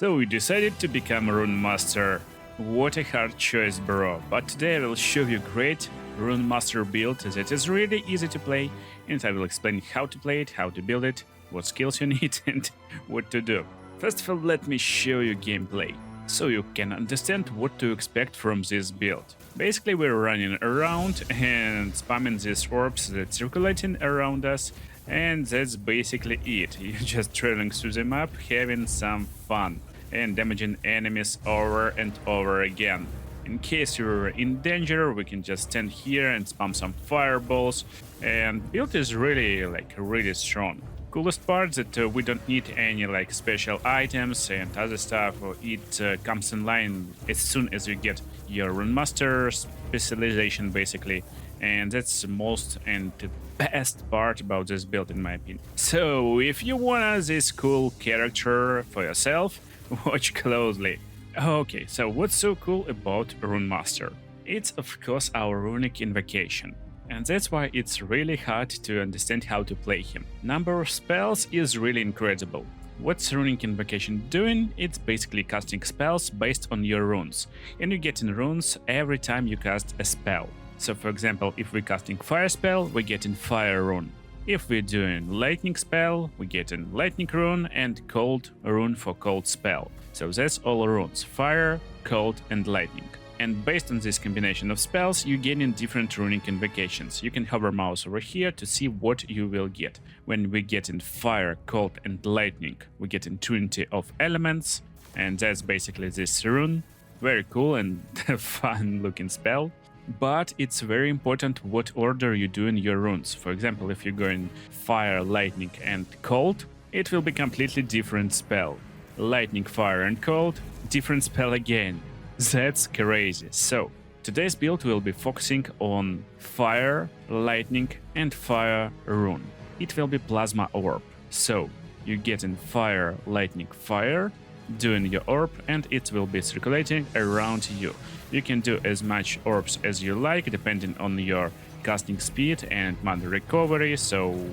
So we decided to become a Rune Master. What a hard choice, bro. But today I will show you a great Rune Master build that is really easy to play, and I will explain how to play it, how to build it, what skills you need, and what to do. First of all, let me show you gameplay, so you can understand what to expect from this build. Basically, we're running around and spamming these orbs that's circulating around us, and that's basically it. You're just traveling through the map, having some fun, and damaging enemies over and over again. In case you're in danger, we can just stand here and spam some fireballs, and build is really strong. Coolest part that we don't need any special items and other stuff. It comes in line as soon as you get your Rune Master specialization, basically, and that's the most and the best part about this build, in my opinion. So if you want this cool character for yourself, watch closely. Okay, so what's so cool about Rune Master? It's of course our runic invocation. And that's why it's really hard to understand how to play him. Number of spells is really incredible. What's Runic Invocation doing? It's basically casting spells based on your runes. And you get in runes every time you cast a spell. So for example, if we're casting fire spell, we get in fire rune. If we're doing lightning spell, we get in lightning rune, and cold rune for cold spell. So that's all runes: fire, cold and lightning. And based on this combination of spells, you gain in different runic invocations. You can hover mouse over here to see what you will get. When we get in fire, cold and lightning, we get in Trinity of Elements, and that's basically this rune. Very cool and fun looking spell. But it's very important what order you do in your runes. For example, if you're going fire, lightning and cold, it will be completely different spell. Lightning, fire and cold, different spell again. That's crazy. So, today's build will be focusing on fire, lightning and fire rune. It will be plasma orb. So, you get in fire, lightning, fire, doing your orb, and it will be circulating around you. You can do as much orbs as you like, depending on your casting speed and mana recovery. So,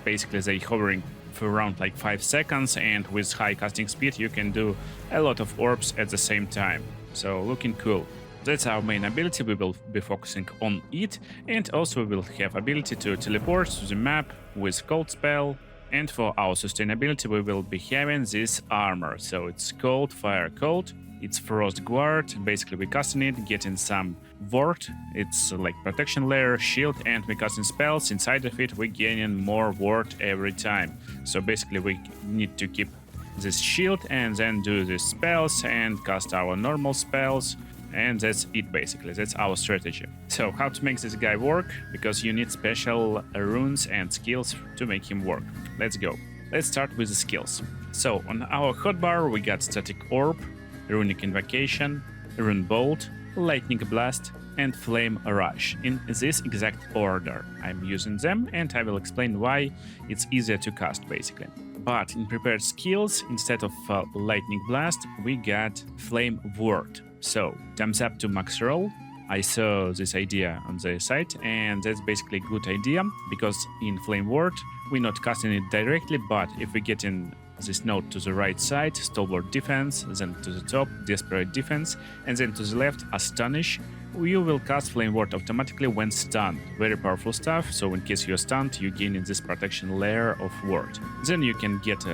basically they're hovering for around 5 seconds, and with high casting speed you can do a lot of orbs at the same time. So looking cool. That's our main ability, we will be focusing on it, and also we will have ability to teleport to the map with cold spell, and for our sustainability we will be having this armor. So it's cold, fire, cold, it's frost guard, basically we casting it, getting some ward, it's like protection layer, shield, and we casting spells. Inside of it we gaining more ward every time. So basically we need to keep this shield and then do the spells and cast our normal spells, and that's it basically. That's our strategy. So how to make this guy work? Because you need special runes and skills to make him work. Let's go. Let's start with the skills. So on our hotbar we got static orb, runic invocation, rune bolt, lightning blast and flame rush, in this exact order. I'm using them and I will explain why it's easier to cast basically. But in prepared skills, instead of lightning blast, we got flame ward. So thumbs up to max roll. I saw this idea on the site, and that's basically a good idea, because in flame ward we're not casting it directly, but if we get in this node to the right side, stalwart defense, then to the top, desperate defense, and then to the left, astonish, you will cast flame ward automatically when stunned. Very powerful stuff, so in case you're stunned, you gain in this protection layer of ward. Then you can get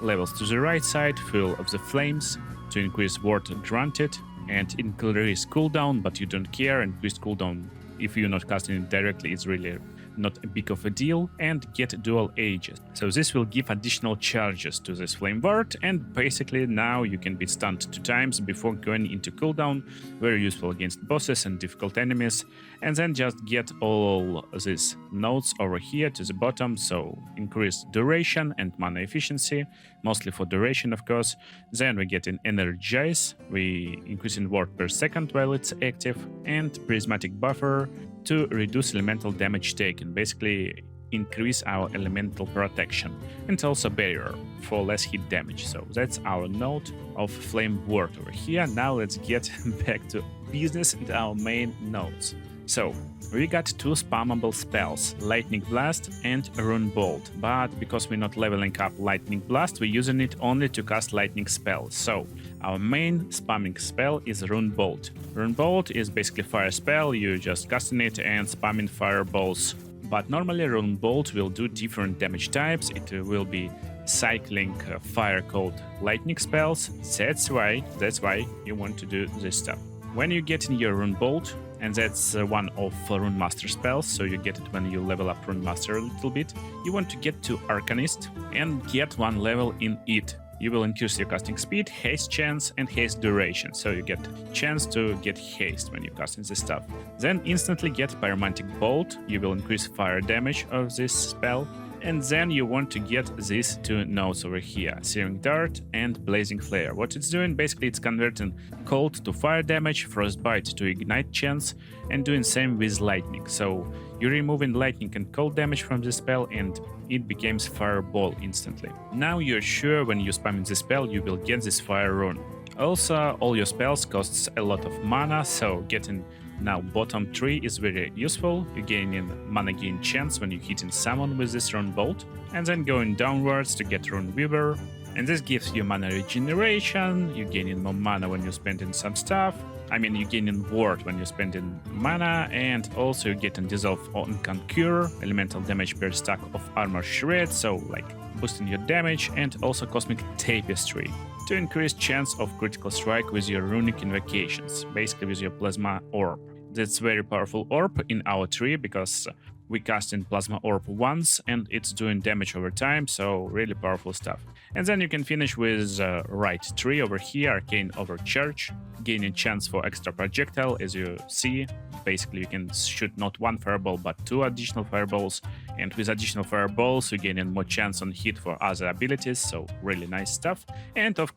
levels to the right side, full of the flames, to increase ward granted, and increase cooldown, but you don't care. Increased cooldown, if you're not casting it directly, is really not a big of a deal, and get dual ages. So this will give additional charges to this flame ward, and basically now you can be stunned 2 times before going into cooldown. Very useful against bosses and difficult enemies. And then just get all these nodes over here to the bottom, so increase duration and mana efficiency, mostly for duration of course. Then we get in energize, we increase in ward per second while it's active, and prismatic buffer to reduce elemental damage taken, basically increase our elemental protection, and also barrier for less hit damage. So that's our node of flame ward over here. Now let's get back to business and our main nodes. So, we got two spammable spells, Lightning Blast and Rune Bolt, but because we're not leveling up Lightning Blast, we're using it only to cast lightning spells. So, our main spamming spell is Rune Bolt. Rune Bolt is basically fire spell, you just casting it and spamming fireballs. But normally Rune Bolt will do different damage types, it will be cycling fire called lightning spells, that's why you want to do this stuff. When you get in your Rune Bolt, and that's one of Runemaster spells, so you get it when you level up Runemaster a little bit. You want to get to Arcanist and get one level in it. You will increase your casting speed, haste chance, and haste duration, so you get chance to get haste when you're casting this stuff. Then instantly get Pyromantic Bolt, you will increase fire damage of this spell. And then you want to get these two nodes over here, Searing Dart and Blazing Flare. What it's doing, basically it's converting cold to fire damage, frostbite to ignite chance, and doing same with lightning. So you're removing lightning and cold damage from the spell and it becomes fireball instantly. Now you're sure when you spamming the spell you will get this fire rune. Also, all your spells costs a lot of mana, so getting now bottom 3 is very useful. You gain in mana gain chance when you hitting someone with this Rune Bolt, and then going downwards to get Rune Weaver, and this gives you mana regeneration, you gain in more mana when you're spending some stuff. I mean, you gain in ward when you're spending mana, and also you get in Dissolve on Conquer, elemental damage per stack of armor shred, so like boosting your damage, and also Cosmic Tapestry to increase chance of critical strike with your runic invocations, basically with your Plasma Orb. That's very powerful orb in our tree because we cast in Plasma Orb once and it's doing damage over time, so really powerful stuff. And then you can finish with right tree over here, Arcane Overcharge, gaining chance for extra projectile, as you see. Basically you can shoot not one fireball but two additional fireballs, and with additional fireballs you gain more chance on hit for other abilities, so really nice stuff. And of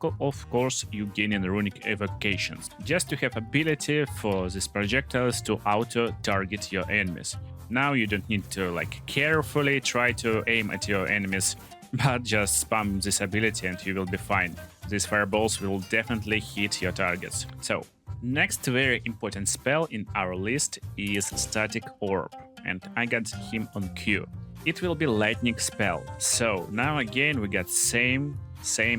course you gain in runic evocations, just to have ability for these projectiles to auto target your enemies. Now you don't need to like carefully try to aim at your enemies, but just spam this ability and you will be fine. These fireballs will definitely hit your targets. So, next very important spell in our list is Static Orb, and I got him on queue. It will be lightning spell. So now again we got same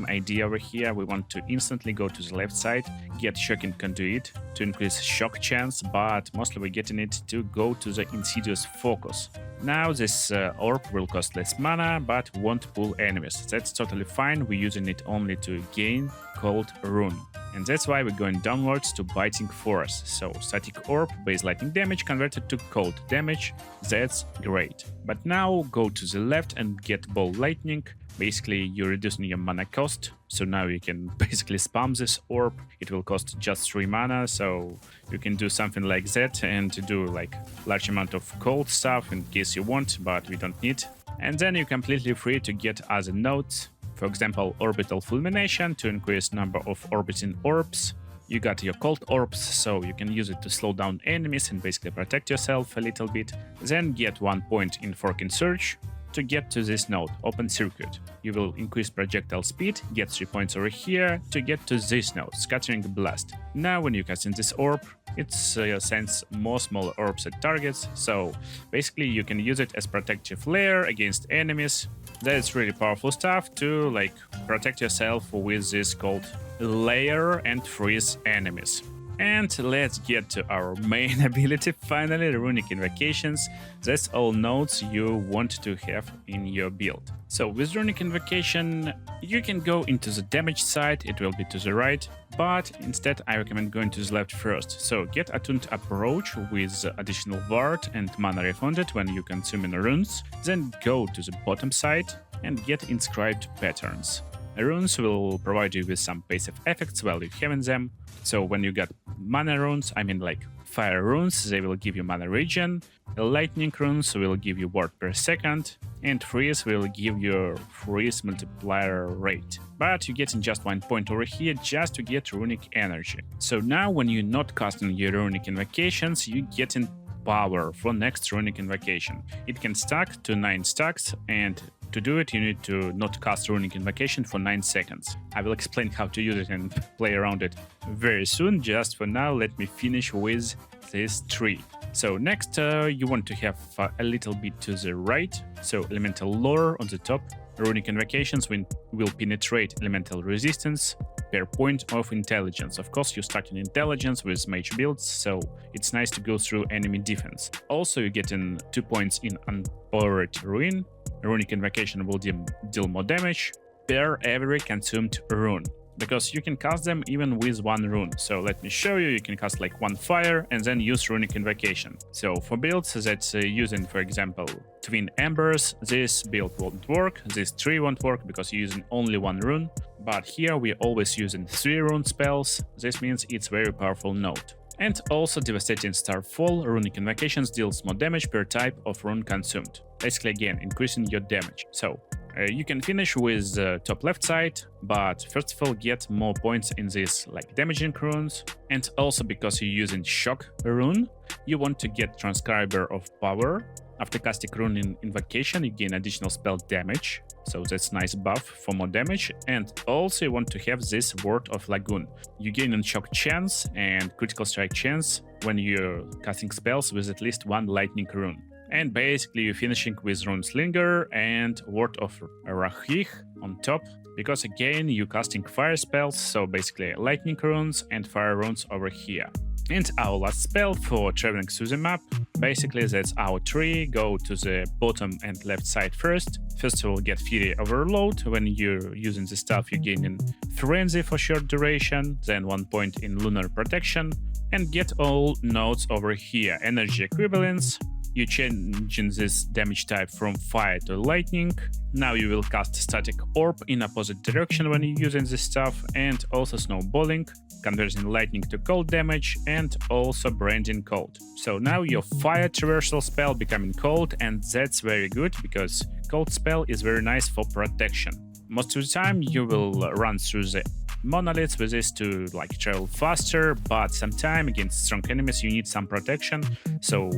idea over here. We want to instantly go to the left side, get Shocking Conduit to increase shock chance, but mostly we're getting it to go to the Insidious Focus. Now this orb will cost less mana, but won't pull enemies. That's totally fine, we're using it only to gain Cold Rune. And that's why we're going downwards to Biting Force. So Static Orb, base lightning damage converted to cold damage, that's great. But now go to the left and get Ball Lightning. Basically you're reducing your mana cost, so now you can basically spam this orb. It will cost just 3 mana, so you can do something like that and do like large amount of cold stuff in case you want, but we don't need. And then you're completely free to get other nodes. For example, Orbital Fulmination to increase number of orbiting orbs. You got your cold orbs, so you can use it to slow down enemies and basically protect yourself a little bit. Then get 1 point in Forking Surge to get to this node, Open Circuit. You will increase projectile speed, get 3 points over here to get to this node, Scattering Blast. Now when you cast in this orb, it sends more smaller orbs at targets, so basically you can use it as protective layer against enemies. That's really powerful stuff to like protect yourself with this called layer and freeze enemies. And let's get to our main ability finally, Runic Invocations. That's all nodes you want to have in your build. So with Runic Invocation, you can go into the damage side, it will be to the right, but instead I recommend going to the left first. So get Attuned Approach with additional ward and mana refunded when you consume runes, then go to the bottom side and get Inscribed Patterns. Runes will provide you with some passive effects while you're having them. So when you get mana runes, I mean like fire runes, they will give you mana regen, lightning runes will give you ward per second, and freeze will give you freeze multiplier rate. But you're getting just 1 point over here just to get runic energy. So now when you're not casting your runic invocations, you're getting power for next runic invocation. It can stack to 9 stacks, and to do it, you need to not cast Runic Invocation for 9 seconds. I will explain how to use it and play around it very soon. Just for now, let me finish with this tree. So next, you want to have a little bit to the right. So elemental lore on the top. Runic invocations will penetrate elemental resistance per point of intelligence. Of course, you start in intelligence with mage builds, so it's nice to go through enemy defense. Also, you get in 2 points in Unpowered Ruin. Runic invocation will deal more damage per every consumed rune, because you can cast them even with 1 rune. So let me show you. You can cast like 1 fire and then use runic invocation. So for builds that's using, for example, Twin Embers, this build won't work. This 3 won't work because you're using only 1 rune. But here we're always using 3 rune spells. This means it's very powerful node. And also Devastating Starfall, runic invocations deals more damage per type of rune consumed. Basically, again, increasing your damage. So you can finish with the top left side, but first of all get more points in this like damaging runes. And also because you're using Shock rune, you want to get Transcriber of Power. After casting rune in invocation, you gain additional spell damage. So that's nice buff for more damage. And also you want to have this Word of Lagoon. You gain in shock chance and critical strike chance when you're casting spells with at least 1 lightning rune. And basically you're finishing with Rune Slinger and Word of Rahich on top, because again you're casting fire spells, so basically lightning runes and fire runes over here. And our last spell for traveling through the map, basically that's our tree. Go to the bottom and left side first. First of all, get Fury Overload. When you're using the stuff, you gain in Frenzy for short duration, then 1 point in Lunar Protection, and get all nodes over here. Energy Equivalence. You changing this damage type from fire to lightning. Now you will cast Static Orb in opposite direction when you're using this stuff, and also Snowballing, converting lightning to cold damage, and also Branding Cold. So now your fire traversal spell becoming cold, and that's very good because cold spell is very nice for protection. Most of the time you will run through the monoliths with this to like travel faster, but sometimes against strong enemies you need some protection, so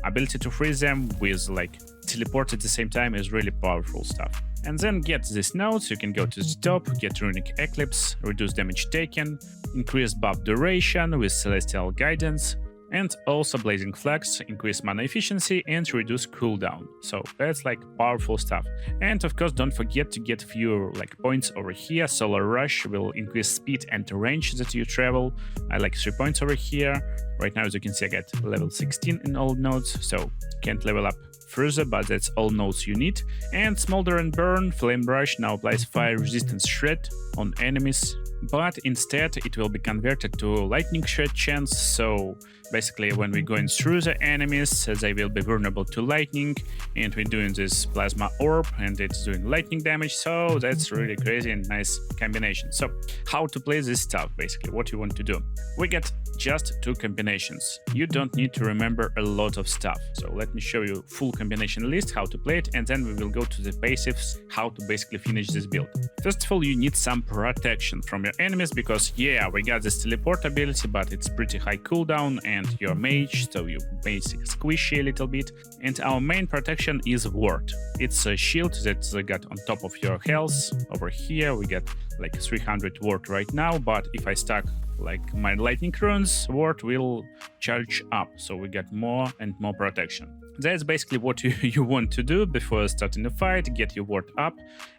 ability to freeze them with like teleport at the same time is really powerful stuff. And then get these nodes. You can go to the top, get Runic Eclipse, reduce damage taken, increase buff duration with Celestial Guidance, and also Blazing Flags, increase mana efficiency and reduce cooldown. So that's like powerful stuff. And of course don't forget to get few like points over here. Solar Rush will increase speed and range that you travel. I like 3 points over here. Right now, as you can see, I get level 16 in all nodes, so can't level up further, but that's all nodes you need. And Smolder and Burn, Flame Rush now applies fire resistance shred on enemies, but instead it will be converted to lightning shred chance. So basically when we're going through the enemies, they will be vulnerable to lightning, and we're doing this plasma orb and it's doing lightning damage. So that's really crazy and nice combination. So how to play this stuff, basically what you want to do. We get just 2 combinations. You don't need to remember a lot of stuff. So let me show you full combination list, how to play it, and then we will go to the passives, how to basically finish this build. First of all, you need some protection from your enemies, because yeah, we got this teleport ability, but it's pretty high cooldown and you're mage, so you basically squishy a little bit. And our main protection is Ward. It's a shield that's got on top of your health. Over here we get like 300 Ward right now, but if I stack like my lightning runes, Ward will charge up, so we get more and more protection. That's basically what you want to do before starting the fight. Get your Ward up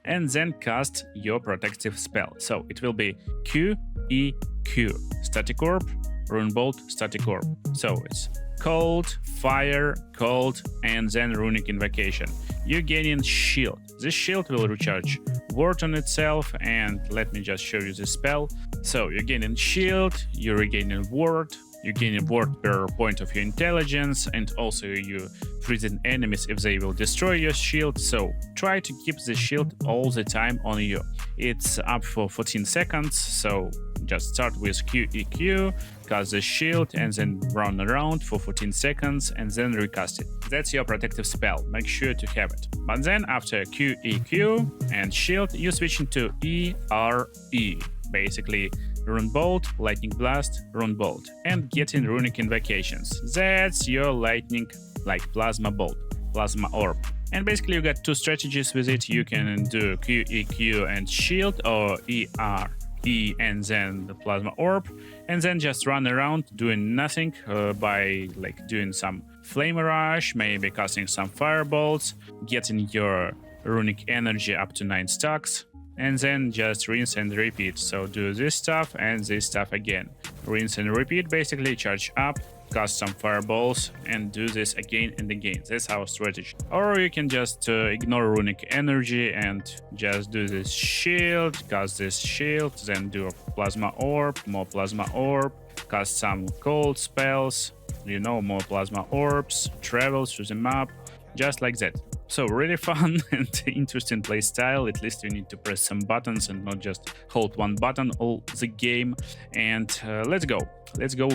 and then cast your protective spell. So it will be Q, E, Q, Static Orb, Rune Bolt, Static Orb. So it's cold, fire, cold, and then Runic Invocation. You're gaining shield. This shield will recharge Ward on itself, and let me just show you the spell. So you're gaining shield, you're regaining Ward, you're gaining Ward per point of your intelligence, and also you freezing enemies if they will destroy your shield. So try to keep the shield all the time on you. It's up for 14 seconds, so just start with QEQ, cast the shield, and then run around for 14 seconds, and then recast it. That's your protective spell, make sure to have it. But then after QEQ and shield, you switch into ERE, basically Rune Bolt, Lightning Blast, Rune Bolt, and getting Runic Invocations. That's your lightning, like Plasma Bolt, Plasma Orb. And basically you got 2 strategies with it. You can do QEQ and shield, or ER E and then the plasma orb, and then just run around doing nothing by like doing some flame rush, maybe casting some fireballs, getting your runic energy up to 9 stacks, and then just rinse and repeat. So do this stuff and this stuff again. Rinse and repeat, basically charge up, cast some fireballs, and do this again and again. That's our strategy. Or you can just ignore runic energy and just do this shield, cast this shield, then do a plasma orb, more plasma orb, cast some cold spells, more plasma orbs, travel through the map, just like that. So really fun and interesting play style. At least you need to press some buttons and not just hold one button all the game. And let's go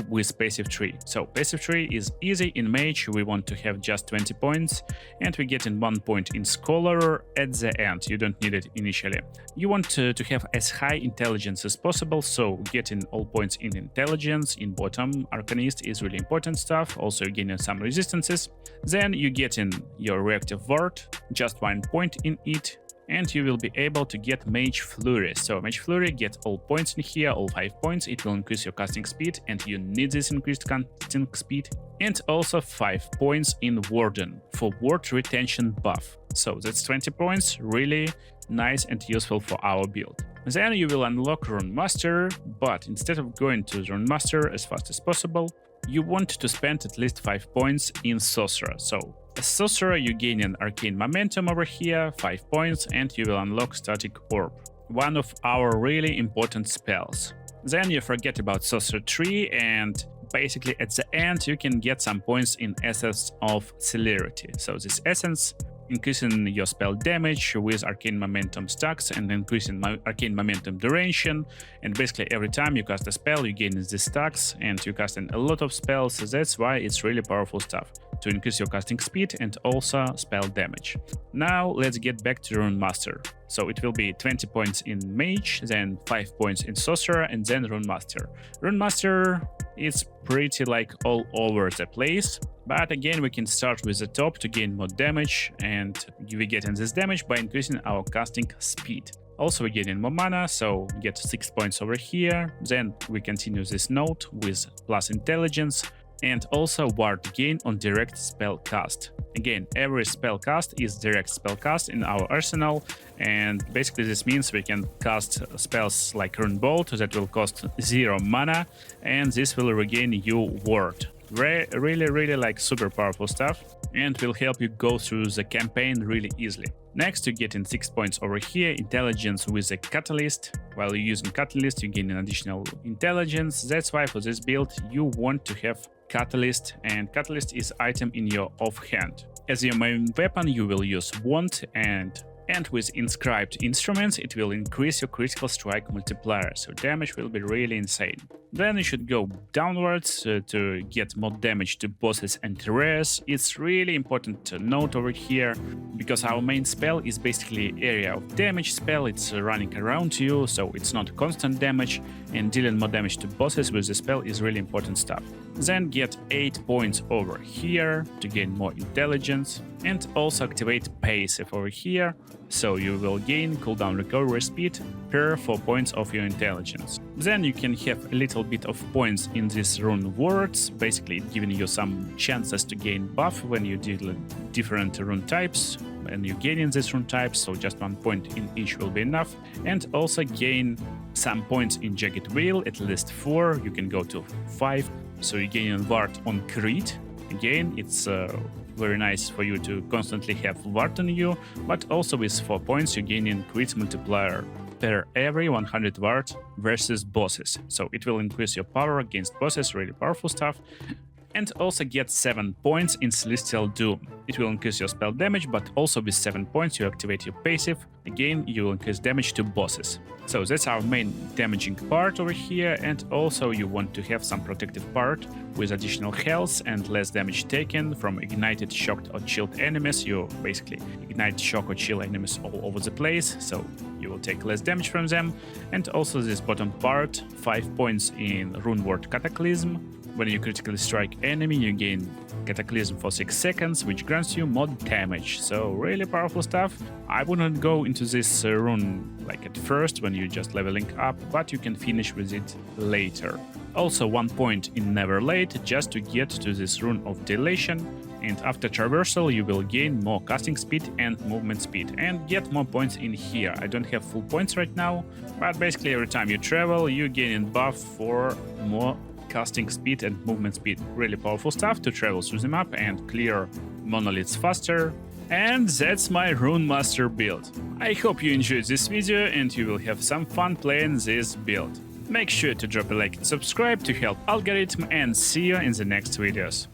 with passive tree. So passive tree is easy. In mage we want to have just 20 points, and we get in 1 point in scholar at the end. You don't need it initially. You want to have as high intelligence as possible, so getting all points in intelligence in bottom arcanist is really important stuff. Also gaining some resistances. Then you get in your reactive ward, just 1 point in it, and you will be able to get Mage Flurry. So Mage Flurry, get all points in here, all 5 points. It will increase your casting speed, and you need this increased casting speed. And also 5 points in Warden for ward retention buff. So that's 20 points, really nice and useful for our build. Then you will unlock Runemaster, but instead of going to Runemaster as fast as possible, you want to spend at least 5 points in Sorcerer. So as Sorcerer, you gain an Arcane Momentum over here, 5 points, and you will unlock Static Orb, one of our really important spells. Then you forget about Sorcerer Tree, and basically at the end you can get some points in Essence of Celerity. So this Essence increasing your spell damage with Arcane Momentum stacks and increasing Arcane Momentum duration. And basically every time you cast a spell, you gain these stacks, and you cast a lot of spells. So that's why it's really powerful stuff to increase your casting speed and also spell damage. Now let's get back to Runemaster. So it will be 20 points in Mage, then 5 points in Sorcerer, and then Runemaster. Runemaster is pretty like all over the place, but again we can start with the top to gain more damage, and we get in this damage by increasing our casting speed. Also we get in more mana, so get 6 points over here. Then we continue this node with plus intelligence, and also ward gain on direct spell cast. Again, every spell cast is direct spell cast in our arsenal, and basically this means we can cast spells like Rune Bolt that will cost 0 mana, and this will regain you ward. Really like super powerful stuff, and will help you go through the campaign really easily. Next, you get in 6 points over here, intelligence with a catalyst. While you're using catalyst, you gain an additional intelligence. That's why for this build you want to have catalyst, and catalyst is item in your offhand. As your main weapon you will use wand, and with inscribed instruments it will increase your critical strike multiplier, so damage will be really insane. Then you should go downwards to get more damage to bosses and rares. It's really important to note over here, because our main spell is basically area of damage spell. It's running around you, so it's not constant damage, and dealing more damage to bosses with the spell is really important stuff. Then get 8 points over here to gain more intelligence, and also activate passive over here, so you will gain cooldown recovery speed per 4 points of your intelligence. Then you can have a little bit of points in these rune words, basically giving you some chances to gain buff when you deal different rune types, and you gain in these rune types, so just 1 point in each will be enough. And also gain some points in Jagged Wheel, at least 4, you can go to 5, so you gain a ward on crit. Again, it's very nice for you to constantly have ward on you, but also with 4 points you gain in crit multiplier per every 100 ward versus bosses, so it will increase your power against bosses, really powerful stuff. And also get 7 points in Celestial Doom. It will increase your spell damage, but also with 7 points you activate your passive. Again, you will increase damage to bosses. So that's our main damaging part over here, and also you want to have some protective part with additional health and less damage taken from ignited, shocked or chilled enemies. You basically ignite, shock or chill enemies all over the place, so you will take less damage from them. And also this bottom part, 5 points in Rune Ward Cataclysm, When you critically strike enemy, you gain Cataclysm for 6 seconds, which grants you more damage. So really powerful stuff. I wouldn't go into this rune like at first when you're just leveling up, but you can finish with it later. Also 1 point in Never Late just to get to this rune of Dilation, and after traversal you will gain more casting speed and movement speed and get more points in here. I don't have full points right now, but basically every time you travel you gain a buff for more casting speed and movement speed. Really powerful stuff to travel through the map and clear monoliths faster. And that's my Runemaster build. I hope you enjoyed this video and you will have some fun playing this build. Make sure to drop a like and subscribe to help algorithm, and see you in the next videos.